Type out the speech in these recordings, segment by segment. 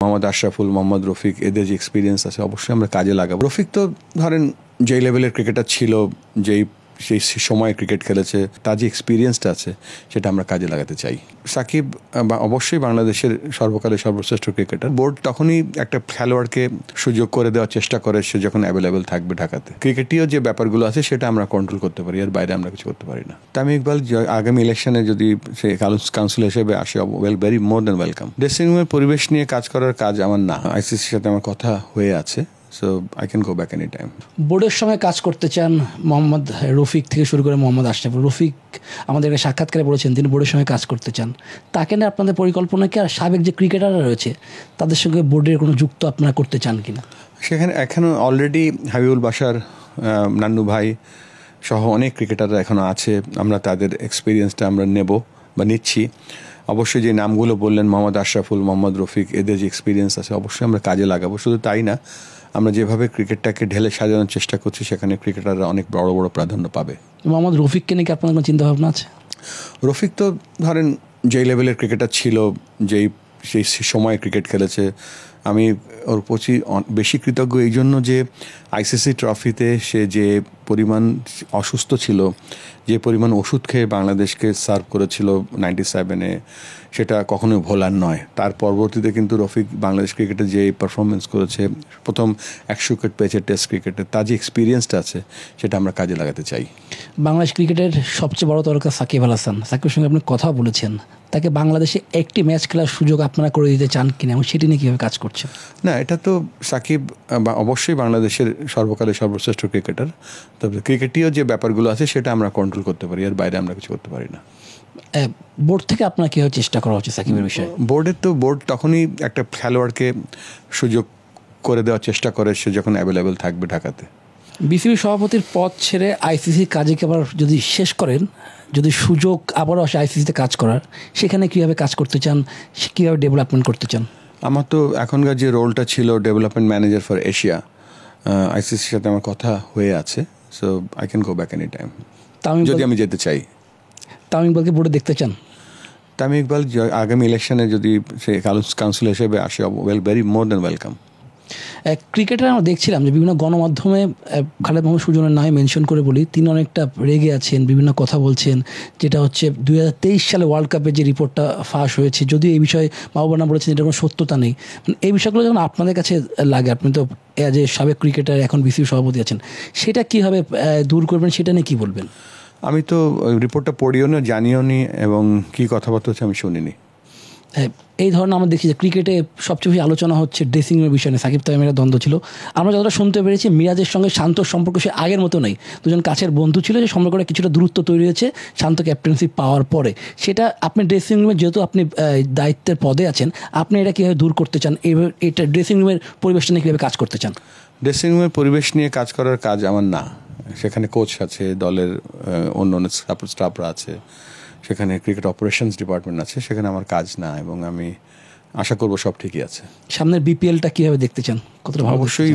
মোহাম্মদ আশরাফুল, মোহাম্মদ রফিক, এদের যে এক্সপিরিয়েন্স আছে অবশ্যই আমরা কাজে লাগাবো। রফিক তো ধরেন যেই লেভেলের ক্রিকেটার ছিল, সেই সময় ক্রিকেট খেলেছে, তার যে এক্সপিরিয়েন্সটা আছে সেটা আমরা কাজে লাগাতে চাই। সাকিব অবশ্যই বাংলাদেশের সর্বকালের সর্বশ্রেষ্ঠ ক্রিকেটার। বোর্ড তখনই একটা খেলোয়াড়কে সুযোগ করে দেওয়ার চেষ্টা করে সে যখন অ্যাভেলেবেল থাকবে ঢাকাতে। ক্রিকেটীয় যে ব্যাপারগুলো আছে সেটা আমরা কন্ট্রোল করতে পারি, এর বাইরে আমরা কিছু করতে পারি না। তামিম ইকবাল আগামী ইলেকশনে যদি সে কাউন্সিল হিসেবে আসে, ভেরি মোর দেন ওয়েলকাম। ড্রেসিং রুমের পরিবেশ নিয়ে কাজ করার কাজ আমার না, আইসিসির সাথে আমার কথা হয়ে আছে। So I can go back anytime. বোর্ডের সঙ্গে কাজ করতে চান মোহাম্মদ রফিক থেকে শুরু করে মোহাম্মদ আশরাফুল। রফিক আমাদেরকে সাক্ষাৎকারে বলেছেন তিনি বোর্ডের সঙ্গে কাজ করতে চান। তাকে নিয়ে আপনাদের পরিকল্পনা কি, আর সাবেক যে ক্রিকেটাররা রয়েছে তাদের সঙ্গে বোর্ডের কোনো যুক্ত আপনারা করতে চান কিনা? সেখানে এখনও অলরেডি হাবিবুল বাশার, নান্নু ভাই সহ অনেক ক্রিকেটাররা এখনও আছে। আমরা তাদের এক্সপিরিয়েন্সটা আমরা নেব বা নিচ্ছি। অবশ্যই যে নামগুলো বললেন, মোহাম্মদ আশরাফুল, মোহাম্মদ রফিক, এদের যে এক্সপিরিয়েন্স আছে অবশ্যই আমরা কাজে লাগাবো। শুধু তাই না, আমরা যেভাবে ক্রিকেটটাকে ঢেলে সাজানোর চেষ্টা করছি সেখানে ক্রিকেটাররা অনেক বড় বড় প্রাধান্য পাবে। মোহাম্মদ রফিককে নিয়ে কি আপনার কোনো চিন্তাভাবনা আছে? রফিক তো ধরেন যেই লেভেলের ক্রিকেটার ছিল, সেই সময় ক্রিকেট খেলেছে। আমি ওর প্রতি বেশি কৃতজ্ঞ এই জন্য যে আইসিসি ট্রফিতে সে যে পরিমাণ অসুস্থ ছিল, যে পরিমাণ ওষুধ খেয়ে বাংলাদেশকে সার্ভ করেছিল 97-এ, সেটা কখনোই ভোলার নয়। তার পরবর্তীতে কিন্তু রফিক বাংলাদেশ ক্রিকেটে যে পারফরমেন্স করেছে, প্রথম 100 উইকেট পেয়েছে টেস্ট ক্রিকেটে, তার যে এক্সপিরিয়েন্সটা আছে সেটা আমরা কাজে লাগাতে চাই। বাংলাদেশ ক্রিকেটের সবচেয়ে বড় তারকা সাকিব আল হাসান, সাকিবের সঙ্গে আপনি কথা বলেছেন, তাকে বাংলাদেশে একটি ম্যাচ খেলার সুযোগ আপনারা করে দিতে চান কিনা এবং সেটি নিয়ে কীভাবে কাজ করছেন? না, এটা তো সাকিব অবশ্যই বাংলাদেশের সর্বকালের সর্বশ্রেষ্ঠ ক্রিকেটার। তবে ক্রিকেটীয় যে ব্যাপারগুলো আছে সেটা আমরা কন্ট্রোল করতে পারি, এর বাইরে আমরা কিছু করতে পারি না। বোর্ড থেকে আপনার কীভাবে চেষ্টা করা হচ্ছে সাকিবের বিষয়ে? বোর্ড তখনই একটা খেলোয়াড়কে সুযোগ করে দেওয়ার চেষ্টা করে সে যখন অ্যাভেলেবেল থাকবে ঢাকাতে। বিসিবি সভাপতির পদ ছেড়ে আইসিসির কাজে আবার যদি শেষ করেন, যদি সুযোগ আবারও আসে আইসিসিতে কাজ করার, সেখানে কীভাবে কাজ করতে চান, কীভাবে ডেভেলপমেন্ট করতে চান? আমার তো এখনকার যে রোলটা ছিল ডেভেলপমেন্ট ম্যানেজার ফর এশিয়া, আইসিসির সাথে আমার কথা হয়ে আছে। So I can go back any time যদি আমি যেতে চাই। তামিম ইকবালকে বোর্ডে দেখতে চান? তামিম ইকবাল আগামী ইলেকশনে যদি সে কাউন্সিল হিসেবে আসে, ভেরি মোর দেন ওয়েলকাম। ক্রিকেটার আমরা দেখছিলাম যে বিভিন্ন গণমাধ্যমে খালেদ মোহাম্মদ সুজনের নামে মেনশন করে বলি, তিনি অনেকটা রেগে আছেন, বিভিন্ন কথা বলছেন, যেটা হচ্ছে 2023 সালে ওয়ার্ল্ড কাপের যে রিপোর্টটা ফাঁস হয়েছে, যদিও এই বিষয়ে মাহবুবানা বলেছেন এটা কোনো সত্যতা নেই। এই বিষয়গুলো যখন আপনাদের কাছে লাগে, আপনি তো যে সাবেক ক্রিকেটার, এখন বিসিবি সভাপতি আছেন, সেটা কীভাবে দূর করবেন, সেটা নিয়ে কী বলবেন? আমি তো রিপোর্টটা পড়িও না, জানিও নি, এবং কী কথাবার্তা হচ্ছে আমি শুনিনি। এই ধরনের আমরা দেখি যে ক্রিকেটে সবচেয়ে বেশি আলোচনা হচ্ছে ড্রেসিং রুমের বিষয় নিয়ে। সাকিব তামিমের দ্বন্দ্ব ছিল, আমরা যতটা শুনতে পেরেছি মিরাজের সঙ্গে শান্তর সম্পর্ক সে আগের মতো নেই। দুজন কাছের বন্ধু ছিল, যে সম্পর্কটা কিছুটা দূরত্ব তৈরি হয়েছে শান্ত ক্যাপ্টেন্সি পাওয়ার পরে। সেটা আপনি ড্রেসিং রুমে, যেহেতু আপনি দায়িত্বের পদে আছেন, আপনি এটা কীভাবে দূর করতে চান? এটা ড্রেসিং রুমের পরিবেশটা নিয়ে কীভাবে কাজ করতে চান? ড্রেসিং রুমের পরিবেশ নিয়ে কাজ করার কাজ আমার না। সেখানে কোচ আছে, দলের অন্য অন্য স্টাফরা আছে, সেখানে ক্রিকেট অপারেশনস ডিপার্টমেন্ট আছে, সেখানে আমার কাজ না, এবং আমি আশা করব সব ঠিকই আছে। সামনের বিপিএলটা কীভাবে দেখতে চান? কতটা ভালো? অবশ্যই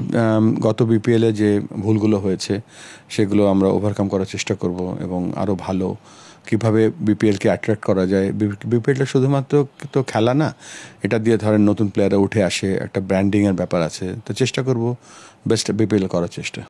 গত বিপিএলে যে ভুলগুলো হয়েছে সেগুলো আমরা ওভারকাম করার চেষ্টা করব, এবং আরও ভালো কীভাবে বিপিএলকে অ্যাট্রাক্ট করা যায়। বিপিএলটা শুধুমাত্র তো খেলা না, এটা দিয়ে ধরেন নতুন প্লেয়াররা উঠে আসে, একটা ব্র্যান্ডিংয়ের ব্যাপার আছে। তো চেষ্টা করব বেস্ট বিপিএল করার চেষ্টা।